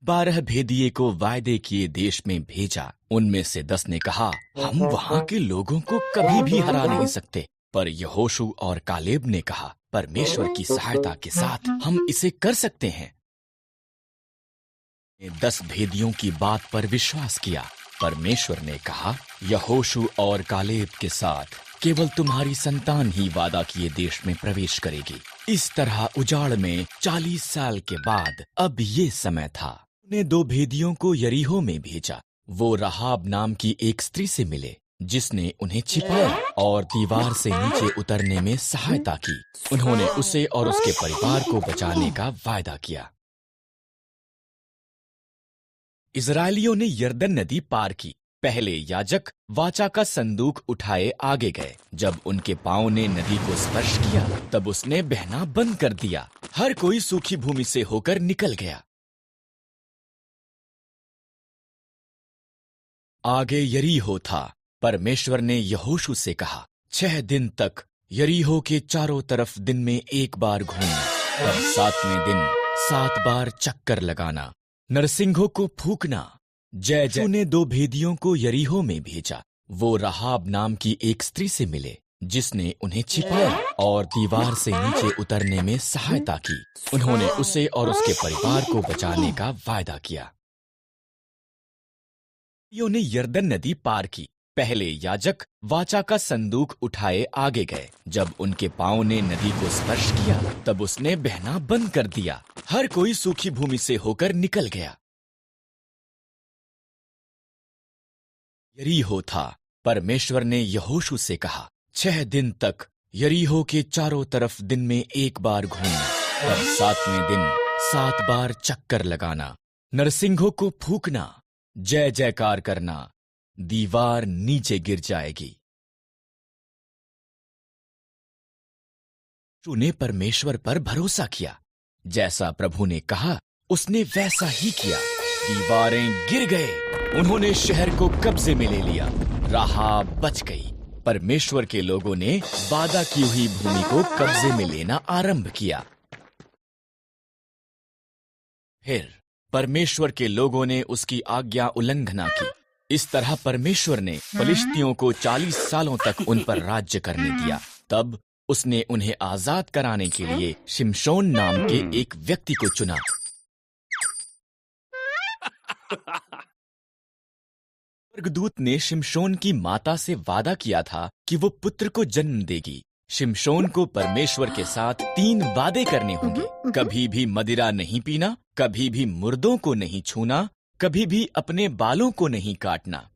12 भेदिए को वायदे किए देश में भेजा। उनमें से 10 ने कहा, हम वहां के लोगों को कभी भी हरा नहीं सकते। पर यहोशू और कालेब ने कहा, परमेश्वर की सहायता के साथ हम इसे कर सकते हैं। 10 भेदियों की बात पर विश्वास किया। परमेश्वर ने कहा, यहोशू और कालेब के साथ केवल तुम्हारी संतान ही वादा किए देश में प्रवेश करेगी। इस तरह उजाड़ में 40 साल के बाद अब ये समय था। उन्हें 2 भेदियों को यरीहो में भेजा। वो राहाब नाम की एक स्त्री से मिले, जिसने उन्हें छिपाया और दीवार से नीचे उतरने में सहायता की। उन्होंने उसे और उसके परिवार को बचाने का वायदा किया। इजरायलियों ने यरदन नदी पार की। पहले याजक वाचा का संदूक उठाए आगे गए। जब उनके पांव ने नदी को स्पर्श किया, तब उसने बहना बंद कर दिया। हर कोई सूखी भूमि से होकर निकल गया। आगे यरीहो था। परमेश्वर ने यहोशू से कहा, 6 दिन तक यरीहो के चारों तरफ दिन में एक बार घूमना, और 7वें दिन 7 बार चक्कर लगाना, नरसिंहों को फूंकना। जय जय ने 2 भेदियों को यरीहो में भेजा। वो राहाब नाम की एक स्त्री से मिले, जिसने उन्हें छिपाया और दीवार से नीचे उतरने में सहायता की। उन्होंने उसे और उसके परिवार को बचाने का वायदा किया। ने यरदन नदी पार की। पहले याजक वाचा का संदूक उठाए आगे गए। जब उनके पांव ने नदी को स्पर्श किया, तब उसने बहना बंद कर दिया। हर कोई सूखी भूमि से होकर निकल गया। यरीहो था। परमेश्वर ने यहोशू से कहा, 6 दिन तक यरीहो के चारों तरफ दिन में एक बार घूमना, और 7वें दिन 7 बार चक्कर लगाना, नरसिंहों को फूंकना, जय जयकार करना। दीवार नीचे गिर जाएगी। यहोशू ने परमेश्वर पर भरोसा किया। जैसा प्रभु ने कहा, उसने वैसा ही किया। दीवारें गिर गए। उन्होंने शहर को कब्जे में ले लिया। राहाब बच गई। परमेश्वर के लोगों ने वादा की हुई भूमि को कब्जे में लेना आरंभ किया। फिर परमेश्वर के लोगों ने उसकी आज्ञा उल्लंघना की। इस तरह परमेश्वर ने फलिश्तियों को 40 सालों तक उन पर राज्य करने दिया। तब उसने उन्हें आजाद कराने के लिए शिमशोन नाम के एक व्यक्ति को चुना। स्वर्गदूत ने शिमशोन की माता से वादा किया था कि वो पुत्र को जन्म देगी। शिमशोन को परमेश्वर के साथ 3 वादे करने होंगे। कभी भी मदिरा नहीं पीना, कभी भी मुर्दों को नहीं छूना, कभी भी अपने बालों को नहीं काटना।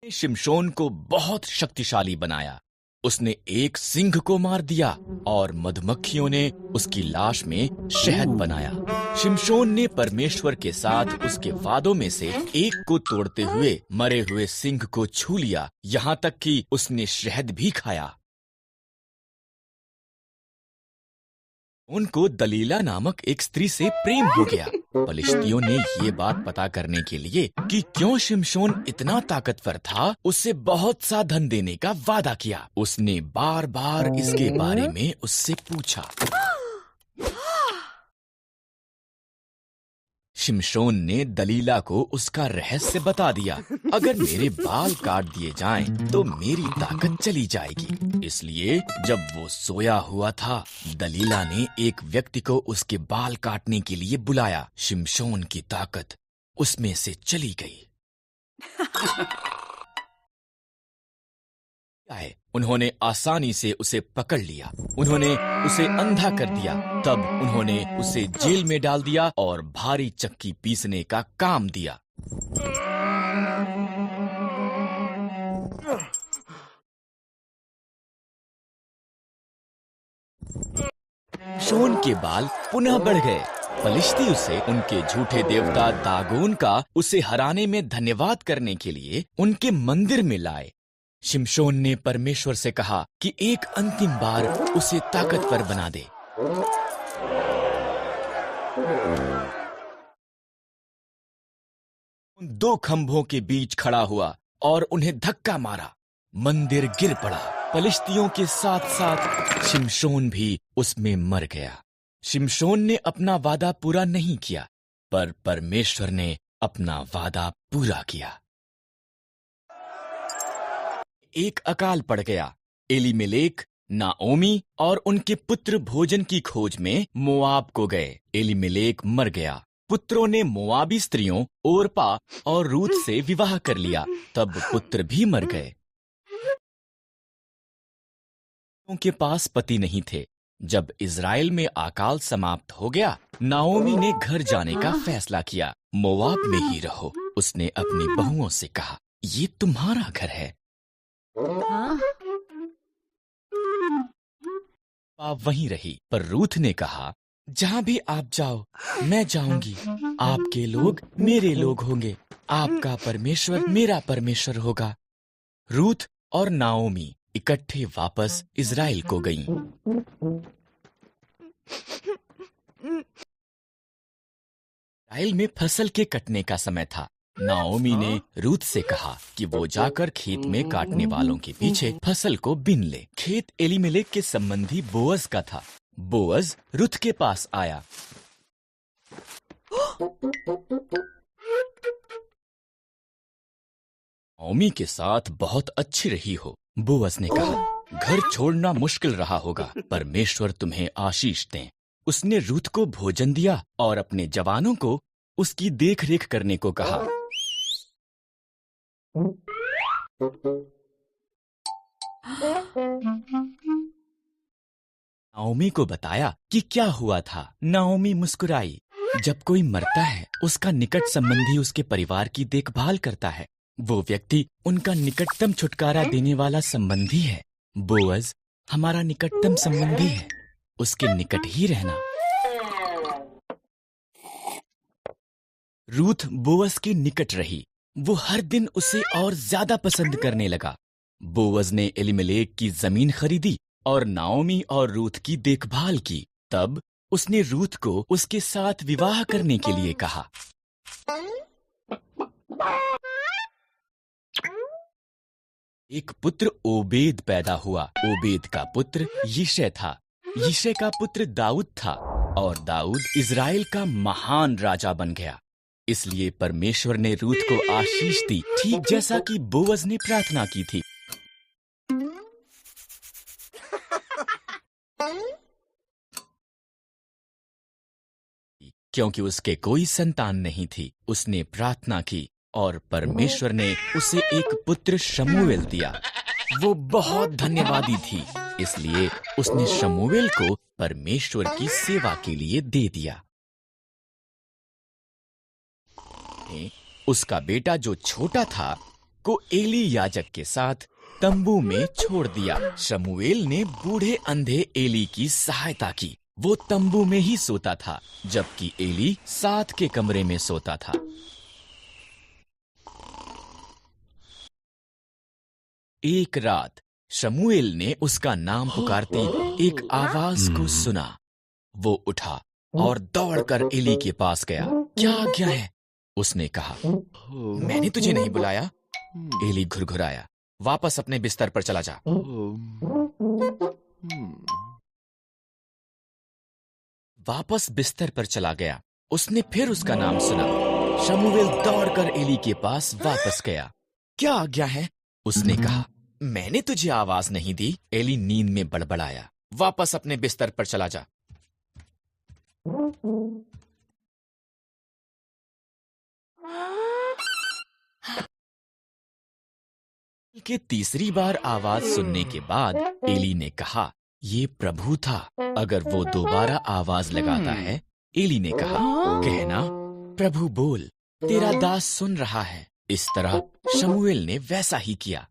शिमशोन को बहुत शक्तिशाली बनाया। उसने एक सिंह को मार दिया और मधुमक्खियों ने उसकी लाश में शहद बनाया। शिमशोन ने परमेश्वर के साथ उसके वादों में से एक को तोड़ते हुए मरे हुए सिंह को छू लिया, यहाँ तक कि उसने शहद भी खाया। उनको दलीला नामक एक स्त्री से प्रेम हो गया। फलिश्तियों ने ये बात पता करने के लिए कि क्यों शिमशोन इतना ताकतवर था, उससे बहुत सा धन देने का वादा किया। उसने बार बार इसके बारे में उससे पूछा। शिमशोन ने दलीला को उसका रहस्य बता दिया। अगर मेरे बाल काट दिए जाएं, तो मेरी ताकत चली जाएगी। इसलिए जब वो सोया हुआ था, दलीला ने एक व्यक्ति को उसके बाल काटने के लिए बुलाया। शिमशोन की ताकत उसमें से चली गई। उन्होंने आसानी से उसे पकड़ लिया। उन्होंने उसे अंधा कर दिया। तब उन्होंने उसे जेल में डाल दिया और भारी चक्की पीसने का काम दिया। शिमशोन के बाल पुनः बढ़ गए। फलिश्ती उसे उनके झूठे देवता दागोन का उसे हराने में धन्यवाद करने के लिए उनके मंदिर में लाए। शिमशोन ने परमेश्वर से कहा कि एक अंतिम बार उसे ताकतवर बना दे। उन 2 खंभों के बीच खड़ा हुआ और उन्हें धक्का मारा। मंदिर गिर पड़ा। फलिश्तियों के साथ साथ शिमशोन भी उसमें मर गया। शिमशोन ने अपना वादा पूरा नहीं किया, पर परमेश्वर ने अपना वादा पूरा किया। एक अकाल पड़ गया। एलीमेलेक, नाओमी और उनके पुत्र भोजन की खोज में मोआब को गए। एलीमेलेक मर गया। पुत्रों ने मोआबी स्त्रियों ओरपा और रूत से विवाह कर लिया। तब पुत्र भी मर गए। उनके पास पति नहीं थे। जब इज़राइल में अकाल समाप्त हो गया, नाओमी ने घर जाने का फैसला किया। मोआब में ही रहो, उसने अपनी बहुओं से कहा। ये तुम्हारा घर है। आप वहीं रही, पर रूथ ने कहा, जहां भी आप जाओ मैं जाऊंगी। आपके लोग मेरे लोग होंगे, आपका परमेश्वर मेरा परमेश्वर होगा। रूथ और नाओमी इकट्ठे वापस इज़राइल को गईं। इज़राइल में फसल के कटने का समय था। नाओमी ने रूथ से कहा कि वो जाकर खेत में काटने वालों के पीछे फसल को बीन ले। खेत एलीमेलेक के संबंधी बोअज का था। बोअज रूथ के पास आया। नाओमी के साथ बहुत अच्छी रही हो। बोअज ने कहा, घर छोड़ना मुश्किल रहा होगा, परमेश्वर तुम्हें आशीष दें। उसने रूथ को भोजन दिया और अपने जवानों को उसकी देखरेख करने को कहा। नाओमी को बताया कि क्या हुआ था। नाओमी मुस्कुराई। जब कोई मरता है, उसका निकट संबंधी उसके परिवार की देखभाल करता है। वो व्यक्ति उनका निकटतम छुटकारा देने वाला संबंधी है। बोअज हमारा निकटतम संबंधी है, उसके निकट ही रहना। रूथ बोअज के निकट रही। वो हर दिन उसे और ज्यादा पसंद करने लगा। बोअज ने एलीमेलेक की जमीन खरीदी और नाओमी और रूथ की देखभाल की। तब उसने रूथ को उसके साथ विवाह करने के लिए कहा। एक पुत्र ओबेद पैदा हुआ। ओबेद का पुत्र यिशै था। यिशै का पुत्र दाऊद था और दाऊद इज़राइल का महान राजा बन गया। इसलिए परमेश्वर ने रूथ को आशीष दी, ठीक जैसा कि बोअज ने प्रार्थना की थी। क्योंकि उसके कोई संतान नहीं थी, उसने प्रार्थना की और परमेश्वर ने उसे एक पुत्र शमूएल दिया। वो बहुत धन्यवादी थी, इसलिए उसने शमूएल को परमेश्वर की सेवा के लिए दे दिया। उसका बेटा जो छोटा था को एली याजक के साथ तंबू में छोड़ दिया। शमूएल ने बूढ़े अंधे एली की सहायता की। वो तंबू में ही सोता था, जबकि एली साथ के कमरे में सोता था। एक रात शमूएल ने उसका नाम पुकारती एक आवाज को सुना। वो उठा और दौड़कर एली के पास गया। क्या आज्ञा है? उसने कहा। मैंने तुझे नहीं बुलाया। एली घुरघुराया। वापस अपने बिस्तर पर चला जा। वापस बिस्तर पर चला गया। उसने फिर उसका नाम सुना। शमूएल दौड़कर एली के पास वापस गया। क्या आज्ञा है? उसने कहा। मैंने तुझे आवाज नहीं दी। एली नींद में बड़बड़ाया। वापस अपने बिस्तर पर चला जा। के तीसरी बार आवाज सुनने के बाद एली ने कहा, ये प्रभु था। अगर वो दोबारा आवाज लगाता है, एली ने कहा, कहना, प्रभु बोल, तेरा दास सुन रहा है। इस तरह शमूएल ने वैसा ही किया।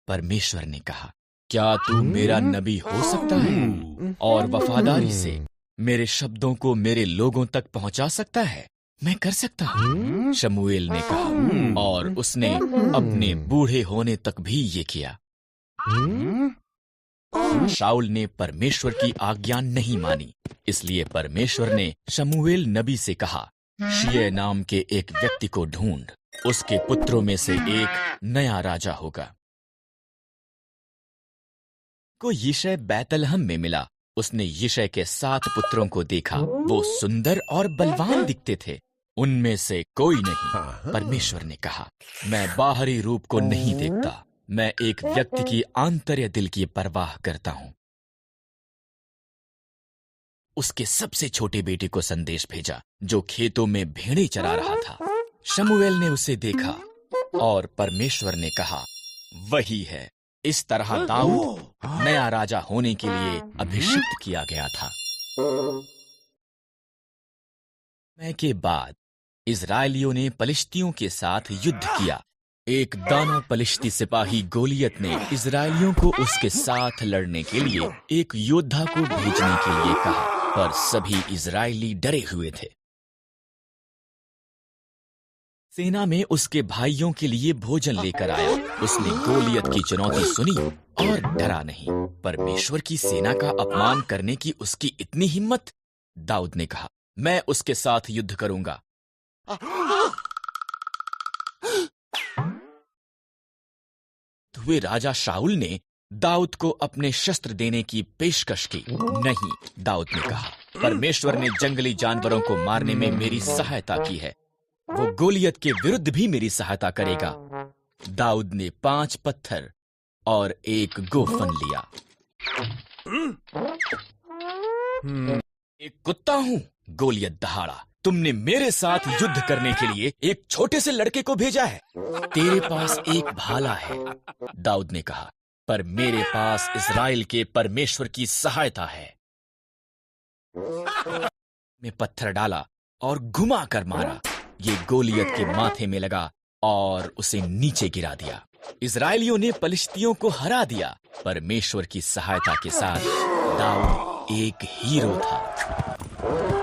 परमेश्वर ने कहा, क्या तू मेरा नबी हो सकता है और वफादारी से मेरे शब्दों को मेरे लोगों तक पहुंचा सकता है? मैं कर सकता हूं। शमूएल ने कहा, और उसने अपने बूढ़े होने तक भी ये किया। शाऊल ने परमेश्वर की आज्ञा नहीं मानी, इसलिए परमेश्वर ने शमूएल नबी से कहा, शियै नाम के एक व्यक्ति को ढूंढ, उसके पुत्रों में से एक नया राजा होगा। को यिशै बैतलहम में मिला। उसने यिशै के 7 पुत्रों को देखा। वो सुंदर और बलवान दिखते थे। उनमें से कोई नहीं। परमेश्वर ने कहा, मैं बाहरी रूप को नहीं देखता, मैं एक व्यक्ति की आंतर्य दिल की परवाह करता हूं। उसके सबसे छोटे बेटे को संदेश भेजा जो खेतों में भेड़ें चरा रहा था। शमूएल ने उसे देखा और परमेश्वर ने कहा, वही है। इस तरह दाऊद नया राजा होने के लिए अभिषिक्त किया गया था। समय के बाद इजरायलियों ने पलिश्तियों के साथ युद्ध किया। एक दानव पलिश्ती सिपाही गोलियत ने इजरायलियों को उसके साथ लड़ने के लिए एक योद्धा को भेजने के लिए कहा, पर सभी इजरायली डरे हुए थे। सेना में उसके भाइयों के लिए भोजन लेकर आया। उसने गोलियत की चुनौती सुनी और डरा नहीं। परमेश्वर की सेना का अपमान करने की उसकी इतनी हिम्मत। दाऊद ने कहा, मैं उसके साथ युद्ध करूंगा। हुए राजा शाऊल ने दाऊद को अपने शस्त्र देने की पेशकश की। नहीं, दाऊद ने कहा, परमेश्वर ने जंगली जानवरों को मारने में मेरी सहायता की है, वो गोलियत के विरुद्ध भी मेरी सहायता करेगा। दाऊद ने 5 पत्थर और एक गोफन लिया। एक कुत्ता हूं, गोलियत दहाड़ा। तुमने मेरे साथ युद्ध करने के लिए एक छोटे से लड़के को भेजा है। तेरे पास एक भाला है, दाऊद ने कहा, पर मेरे पास इस्राएल के परमेश्वर की सहायता है। मैं पत्थर डाला और घुमा कर मारा। ये गोलियत के माथे में लगा और उसे नीचे गिरा दिया। इजरायलियों ने पलिश्तियों को हरा दिया। परमेश्वर की सहायता के साथ दाऊद एक हीरो था।